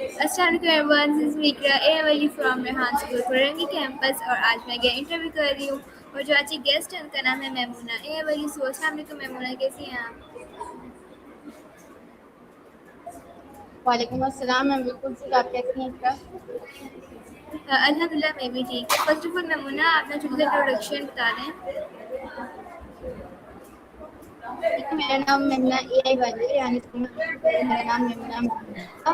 अस्सलाम वालेकुम everyone, this is मिकरा ए from Rehan school Farangi campus और आज मैं क्या इंटरव्यू कर रही हूँ और जो आज की गेस्ट है उनका नाम है मैमूना सो अस्सलाम वालेकुम मैमूना, कैसी हैं आप? वालेकुम अस्सलाम। मैं बिल्कुल ठीक। आप कैसी हैं इकरा? अल्हम्दुलिल्लाह मैं भी ठीक। फर्स्ट ऑफ ऑल मैमूना, अपना छोटा सा इंट्रोडक्शन बता दें। ठीक है, मेरा नाम मेमना एआई वाली है, यानी स्कूल में मेरा नाम मेमना था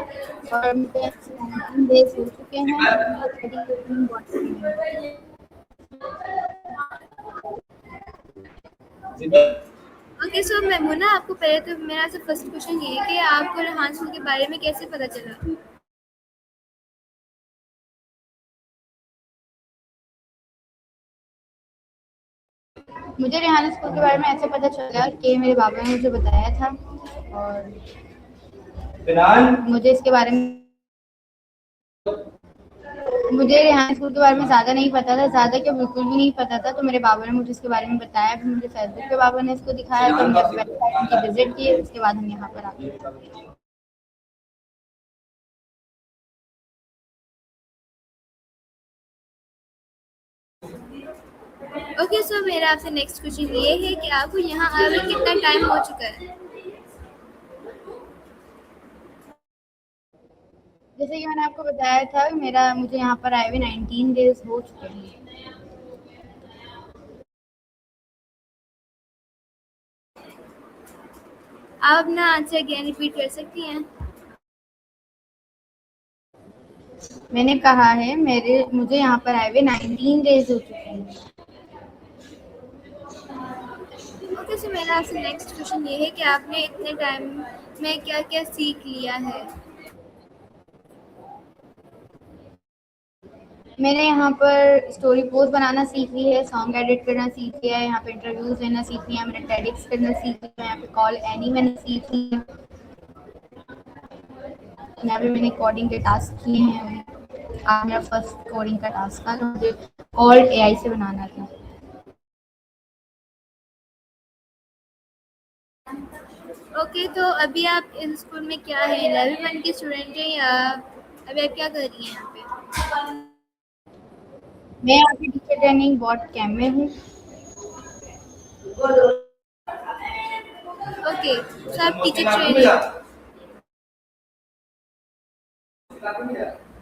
और मुझे 19 डेज हो चुके हैं। मैं स्टडी कर रही हूँ बॉटनी में। ओके सो मैमूना, आपको पहले तो मेरा से फर्स्ट क्वेश्चन ये है कि आपको रेहान स्कूल के बारे में कैसे पता चला? मुझे रेहान स्कूल के बारे में ऐसे पता चला कि मेरे बाबा ने मुझे बताया था और मुझे इसके बारे में मुझे रेहान स्कूल के बारे में ज़्यादा नहीं पता था, ज़्यादा क्या बिल्कुल भी नहीं पता था। तो मेरे बाबा ने मुझे इसके बारे में बताया, फिर मुझे फेसबुक पे बाबा ने इसको दिखाया, तो हमने वेबसाइट की विजिट की, उसके बाद हम यहाँ पर आ गए। ओके सो मेरा आपसे नेक्स्ट क्वेश्चन ये है कि आपको यहाँ आए हुए कितना टाइम हो चुका है? जैसे कि मैंने आपको बताया था, मुझे यहाँ पर आए हुए 19 डेज हो चुके हैं। आप अपना आंसर अगेन रिपीट कर सकती हैं? मैंने कहा है मुझे यहाँ पर आए हुए 19 डेज हो चुके हैं। ओके सो मेरा आपसे नेक्स्ट क्वेश्चन ये है कि आपने इतने टाइम में क्या क्या सीख लिया है? मैंने यहाँ पर स्टोरी पोस्ट बनाना सीख ली है, सॉन्ग एडिट करना सीख लिया है, यहाँ पे इंटरव्यूज लेना सीख लिया, मैंने टेडिक्स करना सीख लिया, यहाँ पे कॉल एनी मैंने सीख लिया, यहाँ पे मैंने कोडिंग के टास्क किए हैं। आज मेरा फर्स्ट कोडिंग का टास्क था, तो मुझे कॉल एआई से बनाना था। ओके तो अभी आप इस स्कूल में क्या है, 11वीं की स्टूडेंट हैं या अभी आप क्या कर रही हैं यहाँ पे? मैं यहाँ पे टीचर ट्रेनिंग बॉट कैम्प में हूँ। ओके सो आप टीचर ट्रेनिंग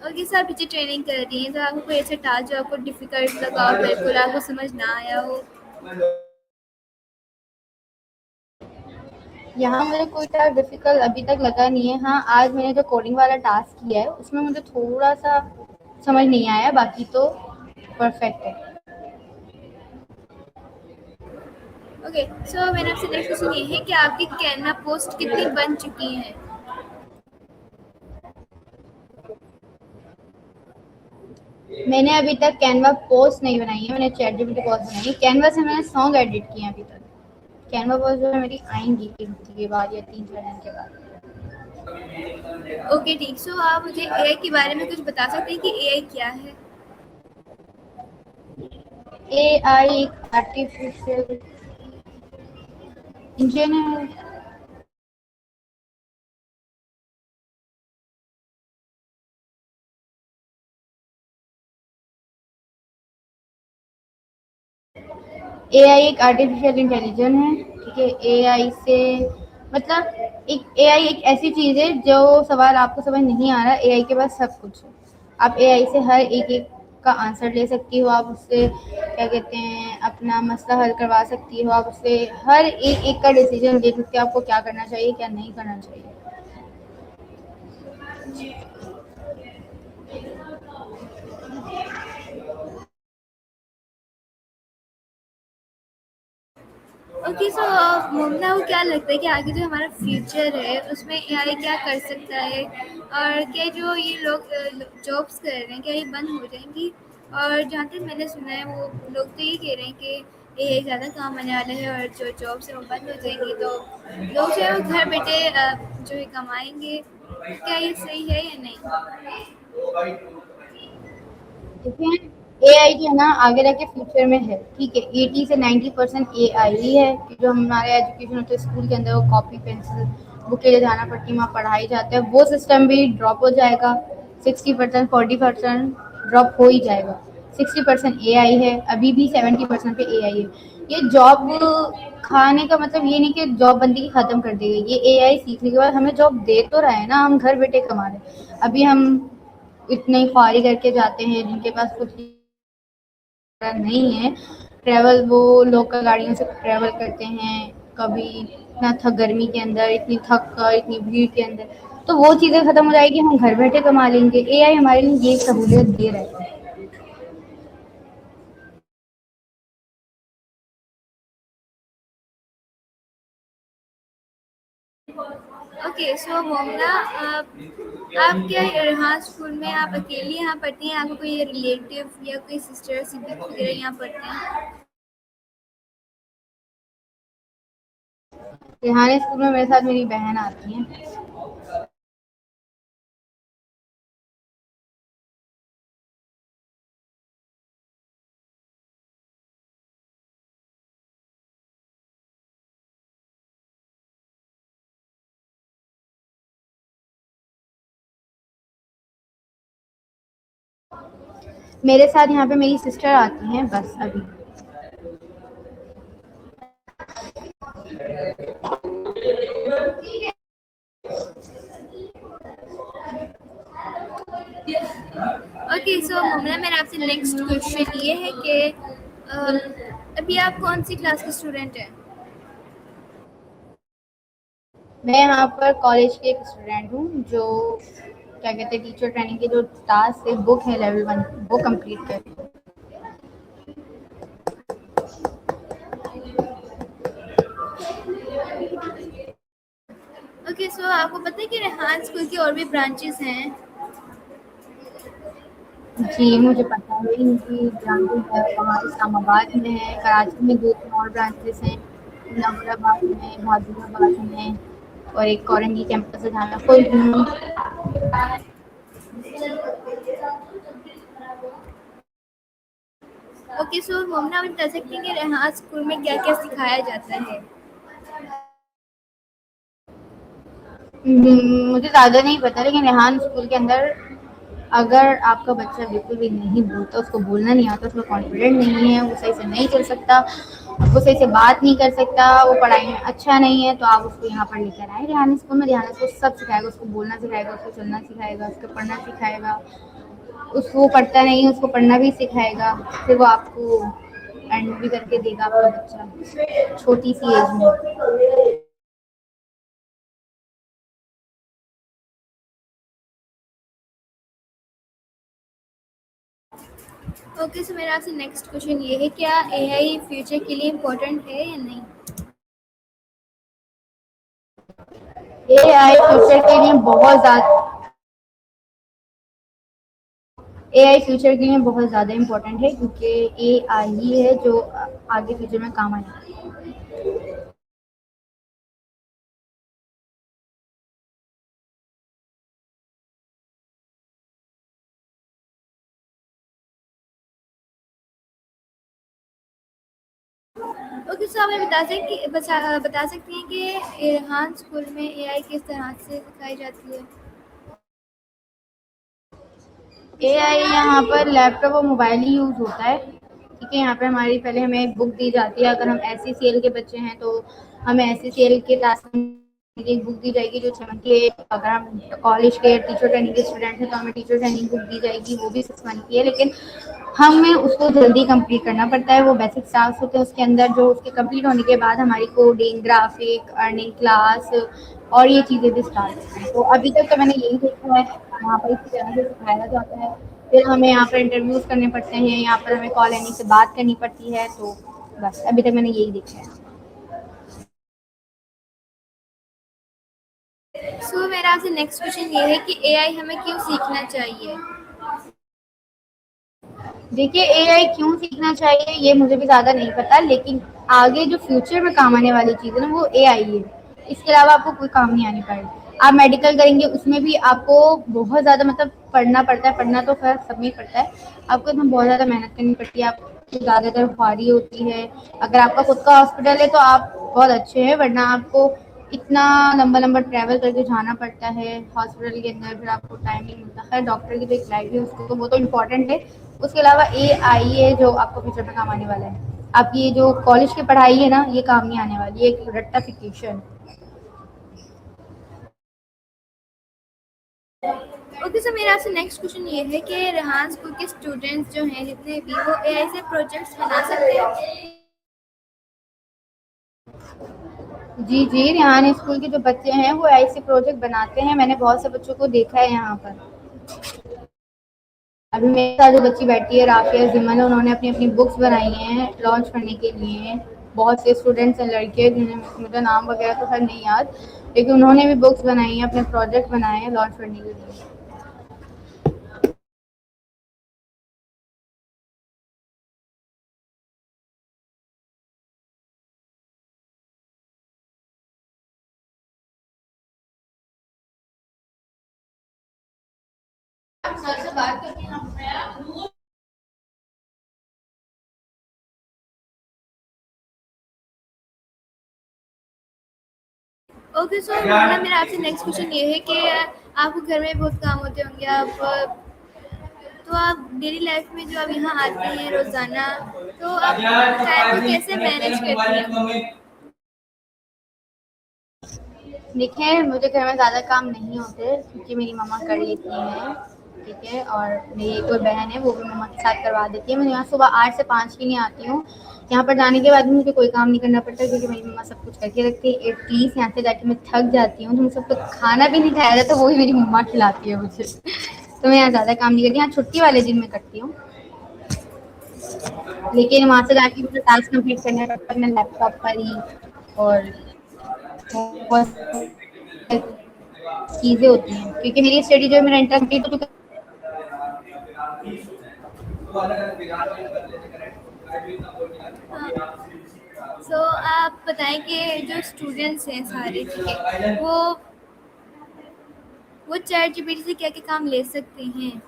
ओके सर, आप टीचर ट्रेनिंग कर रही हैं, तो आपको कोई ऐसा टास्क जो आपको डिफिकल्ट लगा हो, बिल्कुल आपको समझ ना आया हो? यहाँ मुझे कोई टास्क डिफिकल्ट अभी तक लगा नहीं है। हाँ, आज मैंने जो कोडिंग वाला टास्क किया है उसमें मुझे थोड़ा सा समझ नहीं आया, बाकी तो परफेक्ट है। ओके सो मेरा आपसे नेक्स्ट क्वेश्चन ये है कि आपकी कैनवा पोस्ट कितनी बन चुकी हैं? मैंने अभी तक कैनवा पोस्ट नहीं बनाई है, मैंने चैट जीपीटी पोस्ट बनाई है। कैनवा से मैंने सॉन्ग एडिट किए हैं अभी तक। कैनवा पोस्ट जो है मेरी आएंगी 1 हफ्ते के बाद या 3-4 दिन के बाद। ओके ठीक। सो आप मुझे एआई के बारे में कुछ बता सकते हैं कि एआई क्या है? एआई एक आर्टिफिशियल इंजीनियर एआई एक आर्टिफिशियल इंटेलिजेंस है, ठीक है। एआई से मतलब एआई एक ऐसी चीज़ है जो सवाल आपको समझ नहीं आ रहा, एआई के पास सब कुछ है। आप एआई से हर एक का आंसर ले सकती हो, आप उससे क्या कहते हैं अपना मसला हल करवा सकती हो, आप उससे हर एक का डिसीजन ले सकते हो, आपको क्या करना चाहिए क्या नहीं करना चाहिए। ओके सो मुमना को क्या लगता है कि आगे जो हमारा फ्यूचर है उसमें एआई क्या कर सकता है, और क्या जो ये लोग जॉब्स कर रहे हैं क्या ये बंद हो जाएंगी? और जहाँ तक मैंने सुना है वो लोग तो ये कह रहे हैं कि एआई ज़्यादा काम आने वाला है और जो जॉब्स है वो बंद हो जाएंगी, तो लोग जो है वो घर बैठे जो है कमाएंगे। क्या ये सही है या नहीं? देखिए, एआई जो है ना आगे जाके फ्यूचर में है, ठीक है। 80 से 90% एआई ही है कि जो हमारे एजुकेशन होते हैं स्कूल के अंदर, वो कॉपी पेंसिल बुक के लिए जाना पड़ती है, वहाँ पढ़ाई जाता है, वो सिस्टम भी ड्रॉप हो जाएगा। 60% 40% ड्रॉप हो ही जाएगा। 60% AI है, अभी भी 70% पे AI है। ये जॉब खाने का मतलब ये नहीं कि जॉब बंदी की खत्म कर देगी, ये AI सीखने के बाद हमें जॉब दे तो रहा है ना, हम घर बैठे कमा रहे हैं। अभी हम इतने ख्वारी करके जाते हैं जिनके पास कुछ नहीं है, ट्रैवल वो लोकल गाड़ियों से ट्रैवल करते हैं, कभी इतना थक गर्मी के अंदर, इतनी थक कर, इतनी भीड़ के अंदर, तो वो चीज़ें खत्म हो जाएगी, हम घर बैठे कमा लेंगे। AI हमारे लिए ये सहूलियत दे रहा है। ओके, सो मोमना, आप क्या यहाँ स्कूल में आप अकेली यहाँ पढ़ती हैं? आपको कोई रिलेटिव या कोई सिस्टर सिबलिंग वगैरह यहाँ पढ़ते हैं? रिहाना स्कूल में मेरे साथ मेरी बहन आती है। मेरे साथ यहाँ पे मेरी सिस्टर आती हैं बस अभी। ओके, सो मोमना, मेरा आपसे नेक्स्ट क्वेश्चन ये है कि अभी आप कौन सी क्लास के स्टूडेंट हैं? मैं यहाँ पर कॉलेज की एक स्टूडेंट हूँ जो क्या कहते हैं टीचर ट्रेनिंग की जो टास्क है बुक है लेवल 1 वो कंप्लीट कर रही हूँ। ओके, सो आपको पता है कि रेहान स्कूल की और भी ब्रांचेस हैं? जी मुझे पता है, इनकी ब्रांचेज है वहाँ इस्लामाबाद में है, कराची में 2 और ब्रांचेस हैं, नौराबाद में, बहादुराबाद में और एक औरंगी कैंपस है जहाँ मैं खुद हूँ। ओके, सो मोमना, आप बता सकती हैं कि रेहान स्कूल में क्या क्या सिखाया जाता है? मुझे ज़्यादा नहीं पता, लेकिन रेहान स्कूल के अंदर अगर आपका बच्चा बिल्कुल भी नहीं बोलता, उसको बोलना नहीं आता, उसमें कॉन्फिडेंट नहीं है, वो सही से नहीं चल सकता, वो सही से बात नहीं कर सकता, वो पढ़ाई में अच्छा नहीं है, तो आप उसको यहाँ पर लेकर आए रेहान स्कूल में। रेहान स्कूल सब सिखाएगा, उसको बोलना सिखाएगा, उसको चलना सिखाएगा, उसको पढ़ना सिखाएगा, उसको पढ़ता नहीं है उसको पढ़ना भी सिखाएगा, फिर वो आपको एंड भी करके देगा आपका बच्चा छोटी सी एज में। ओके, सो मेरा आपसे नेक्स्ट क्वेश्चन ये है, क्या एआई फ्यूचर के लिए इम्पोर्टेंट है या नहीं? AI फ्यूचर के लिए बहुत ज़्यादा AI फ्यूचर के लिए बहुत ज़्यादा इम्पोर्टेंट है, क्योंकि AI ही है जो आगे फ्यूचर में काम आएगा। ओके, सो आप हमें बता सकती हैं कि रेहान स्कूल में एआई किस तरह से सिखाई जाती है? AI यहाँ पर लैपटॉप और मोबाइल ही यूज़ होता है। ठीक है, यहाँ पर हमारी पहले हमें एक बुक दी जाती है, अगर हम SCCL के बच्चे हैं तो हमें SCCL के टास्क की एक बुक दी जाएगी जो 6 मंथ की है। अगर हम कॉलेज के टीचर ट्रेनिंग के स्टूडेंट हैं तो हमें टीचर ट्रेनिंग बुक दी जाएगी, वो भी 6 मंथ की है, लेकिन हमें उसको जल्दी कंप्लीट करना पड़ता है। वो बेसिक टास्क होते हैं उसके अंदर, जो उसके कंप्लीट होने के बाद हमारी कोडिंग, ग्राफिक, अर्निंग क्लास और ये चीज़ें भी स्टार्ट होती हैं। तो अभी तक तो मैंने यही देखा है, यहाँ पर इसी तरह से सिखाया जाता है। फिर हमें यहाँ पर इंटरव्यूज़ करने पड़ते हैं, यहाँ पर हमें कॉल आने से बात करनी पड़ती है, तो बस अभी तक मैंने यही देखा है। सो मेरा आपसे नेक्स्ट क्वेश्चन ये है कि एआई हमें क्यों सीखना चाहिए? देखिए AI क्यों सीखना चाहिए ये मुझे भी ज़्यादा नहीं पता, लेकिन आगे जो फ्यूचर में काम आने वाली चीज़ है ना वो AI है। इसके अलावा आपको कोई काम नहीं आने पाएगा। आप मेडिकल करेंगे उसमें भी आपको बहुत ज़्यादा मतलब पढ़ना पड़ता है, पढ़ना तो खैर सब में ही पड़ता है, आपको इसमें बहुत ज़्यादा मेहनत करनी पड़ती है, आपको ज़्यादातर ख्वारी होती है। अगर आपका खुद का हॉस्पिटल है तो आप बहुत अच्छे हैं, वरना आपको इतना लंबा लंबा ट्रैवल करके जाना पड़ता है हॉस्पिटल के अंदर, फिर आपको टाइम नहीं मिलता। खैर डॉक्टर की तो एक लाइफ है, उसको तो वो तो इम्पोर्टेंट है। उसके अलावा AI है जो आपको फ्यूचर में काम आने वाला है। आपकी ये जो कॉलेज की पढ़ाई है ना, ये काम नहीं आने वाली, ये एक रेक्टिफिकेशन। ओके, सो मेरा आपसे नेक्स्ट क्वेश्चन ये है कि रेहान स्कूल के स्टूडेंट्स जो हैं जितने भी, वो AI से प्रोजेक्ट्स बना सकते हैं? जी जी, रेहान स्कूल के जो बच्चे हैं वो ऐसे प्रोजेक्ट बनाते हैं, मैंने बहुत से बच्चों को देखा है यहाँ पर। अभी मेरे साथ जो बच्ची बैठी है राफिया जिमन, उन्होंने अपनी अपनी बुक्स बनाई हैं लॉन्च करने के लिए। बहुत से स्टूडेंट्स हैं लड़के, जिन्हें मुझे नाम वगैरह तो खैर नहीं याद, लेकिन उन्होंने भी बुक्स बनाई हैं, अपने प्रोजेक्ट बनाए हैं लॉन्च करने के लिए। सर से बात करके हम ओके, सो मतलब मेरा आपसे नेक्स्ट क्वेश्चन ये है कि आपको घर में बहुत काम होते होंगे, आप तो आप डेली लाइफ में जो आप यहाँ आती हैं रोज़ाना, तो आप टाइम को कैसे मैनेज करती हैं? देखिए, मुझे घर में ज़्यादा काम नहीं होते क्योंकि मेरी मम्मा कर लेती हैं, ठीक है? और मेरी एक और बहन है, वो भी मम्मा के साथ करवा देती है। मैं यहाँ सुबह 8 से 5 के लिए आती हूँ। यहाँ पर जाने के बाद भी मुझे कोई काम नहीं करना पड़ता क्योंकि मेरी मम्मा सब कुछ करके रखती है। एटलीस्ट यहाँ से जाके मैं थक जाती हूँ, तो मुझे सबको खाना भी नहीं खाया जाता, वो भी मेरी मम्मा खिलाती है मुझे। तो मैं यहाँ ज़्यादा काम नहीं करती, हाँ छुट्टी वाले दिन मैं करती हूँ। लेकिन वहाँ से जाके मुझे टास्क कंप्लीट करना पड़ता है अपने लैपटॉप पर ही, और बहुत चीज़ें होती हैं क्योंकि मेरी स्टडी जो है मेरा इंटर कंप्लीट हो चुका सो आप बताएं कि जो स्टूडेंट्स हैं सारे, ठीक है, वो चैट जीपीटी से क्या क्या काम ले सकते हैं?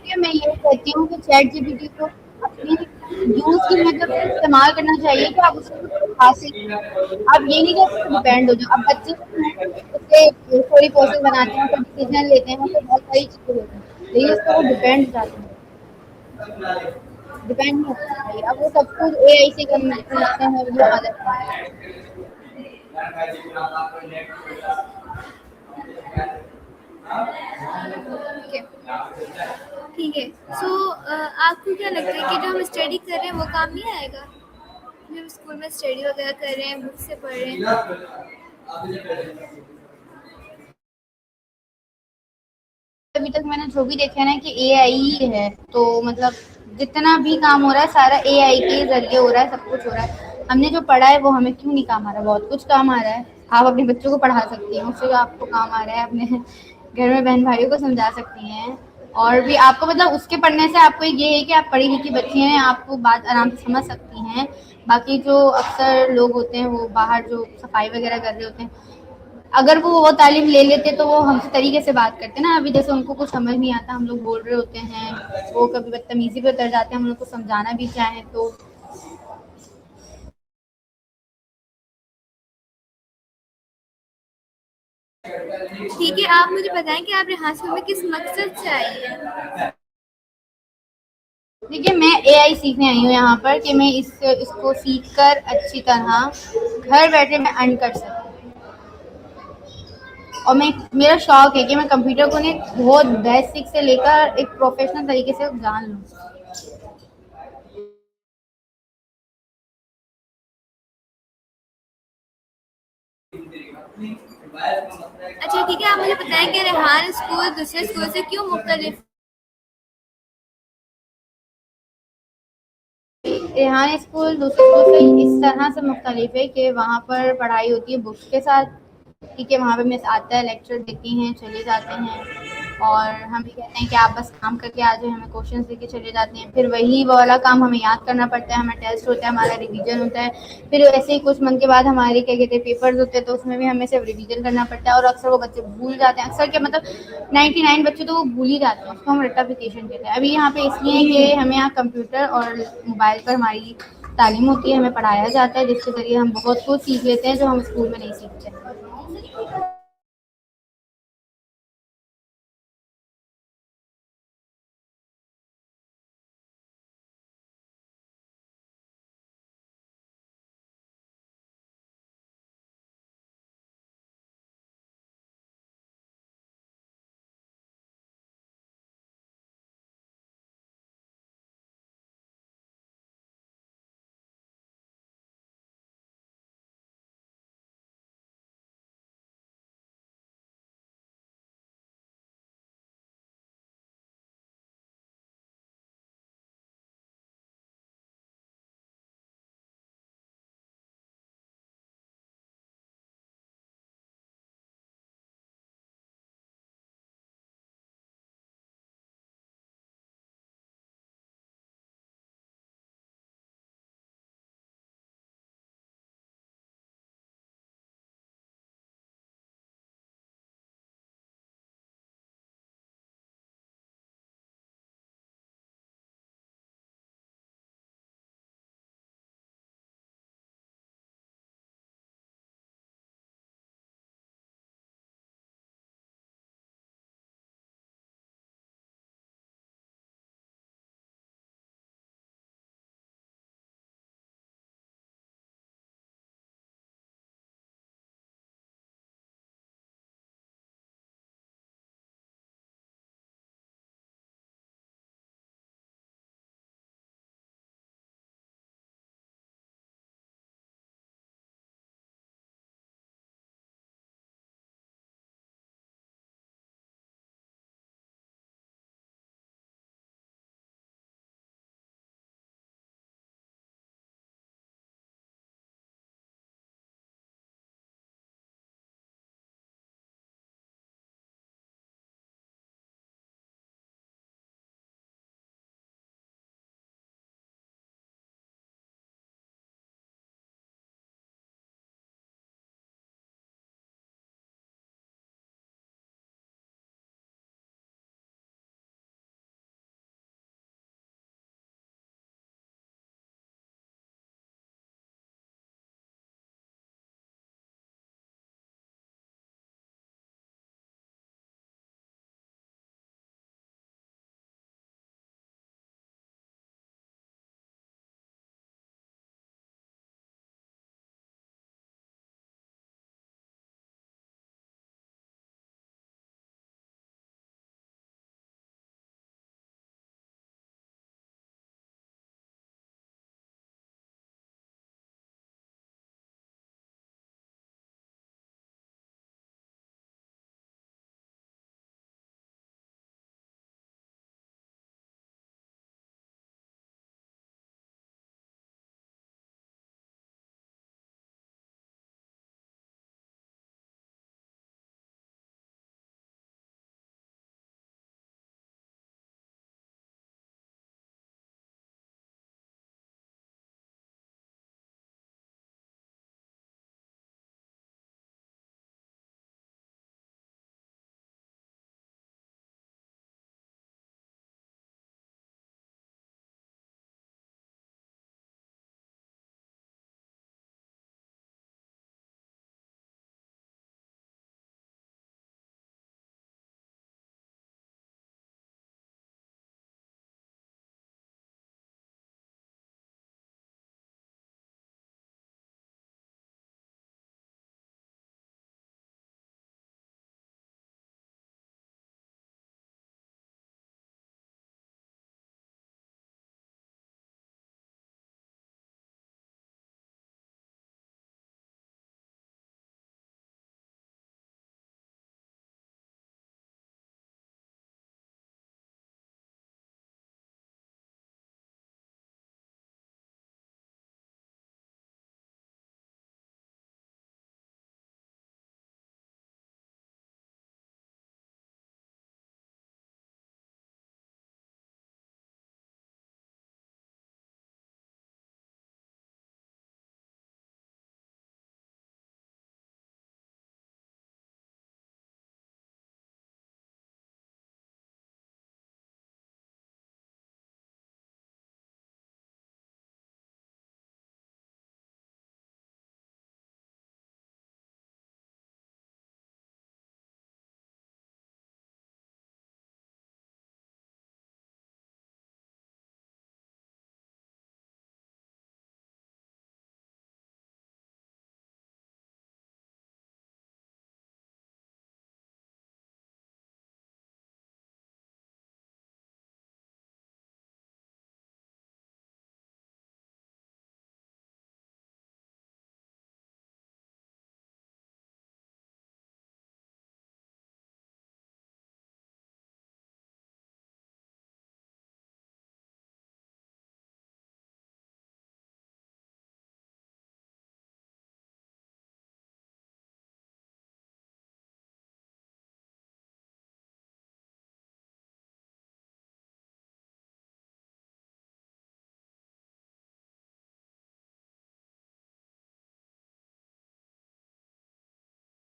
है। मैं ये कहती हूँ कि चैट जीपीटी को अपनी यूज की मतलब इस्तेमाल करना चाहिए कि आप उससे कुछ हासिल, आप ये नहीं कि डिपेंड हो जाओ। अब बच्चे जो हैं उससे स्टोरी पोस्टें बनाते हैं, फिर डिसीजन लेते हैं, फिर बहुत सारी चीज़ें होती हैं, लेकिन इस पर वो डिपेंड हो जाते हैं, डिपेंड नहीं होना चाहिए। अब वो सब कुछ AI से करते हैं, वो अलग है। ओके, ठीक है। सो आपको क्या लगता है कि जो हम स्टडी कर रहे हैं वो काम नहीं आएगा? जो हम स्कूल में स्टडी वगैरह कर रहे हैं, बुक से पढ़ रहे हैं। अभी तक मैंने जो भी देखा है ना कि AI ही है, तो मतलब जितना भी काम हो रहा है सारा AI के जरिए हो रहा है, सब कुछ हो रहा है। हमने जो पढ़ा है वो हमें क्यों नहीं काम आ रहा, बहुत कुछ काम आ रहा है। आप अपने बच्चों को पढ़ा सकती हैं, उससे आपको काम आ रहा है, अपने घर में बहन भाइयों को समझा सकती हैं। और भी आपको मतलब उसके पढ़ने से आपको ये है कि आप पढ़ी लिखी बच्ची हैं, आपको बात आराम से समझ सकती हैं। बाकी जो अक्सर लोग होते हैं वो बाहर जो सफाई वगैरह कर रहे होते हैं, अगर वो तालीम ले लेते तो वो हमसे तरीके से बात करते ना। अभी जैसे उनको कुछ समझ नहीं आता, हम लोग बोल रहे होते हैं, वो कभी बदतमीजी पे उतर जाते हैं, हम उनको समझाना भी चाहें तो। ठीक है, आप मुझे बताएं कि आप रेहान स्कूल में किस मकसद से आई हैं? देखिए, मैं AI सीखने आई हूँ यहाँ पर कि मैं इसको सीख कर अच्छी तरह घर बैठे मैं अर्न कर सकूँ। और मैं मेरा शौक है कि मैं कंप्यूटर को ने बहुत बेसिक से लेकर एक प्रोफेशनल तरीके से जान लूँ। अच्छा, ठीक है, आप मुझे बताएं कि रेहान स्कूल दूसरे स्कूल से क्यों मुख्तलिफ? रेहान स्कूल दूसरे स्कूल से इस तरह से मुख्तलिफ है कि वहाँ पर पढ़ाई होती है बुक्स के साथ, ठीक है? वहाँ पे मिस आता है, लेक्चर देती हैं, चले जाते हैं, और हम ये कहते हैं कि आप बस काम करके आ जाए, हमें क्वेश्चंस देके चले जाते हैं। फिर वही वाला काम हमें याद करना पड़ता है, हमें टेस्ट होता है, हमारा रिवीजन होता है। फिर ऐसे ही कुछ मंथ के बाद हमारे क्या कहते हैं पेपर्स होते हैं, तो उसमें भी हमें सिर्फ रिवीजन करना पड़ता है, और अक्सर वो बच्चे भूल जाते हैं। अक्सर क्या मतलब 99 बच्चे तो वो भूल ही जाते हैं, उसको हम रट्टाफिकेशन कहते हैं। अभी यहाँ पे इसलिए कि हमें यहाँ कंप्यूटर और मोबाइल पर हमारी तालीम होती है, हमें पढ़ाया जाता है, जिसके ज़रिए हम बहुत कुछ सीख लेते हैं जो हम स्कूल में नहीं सीखते।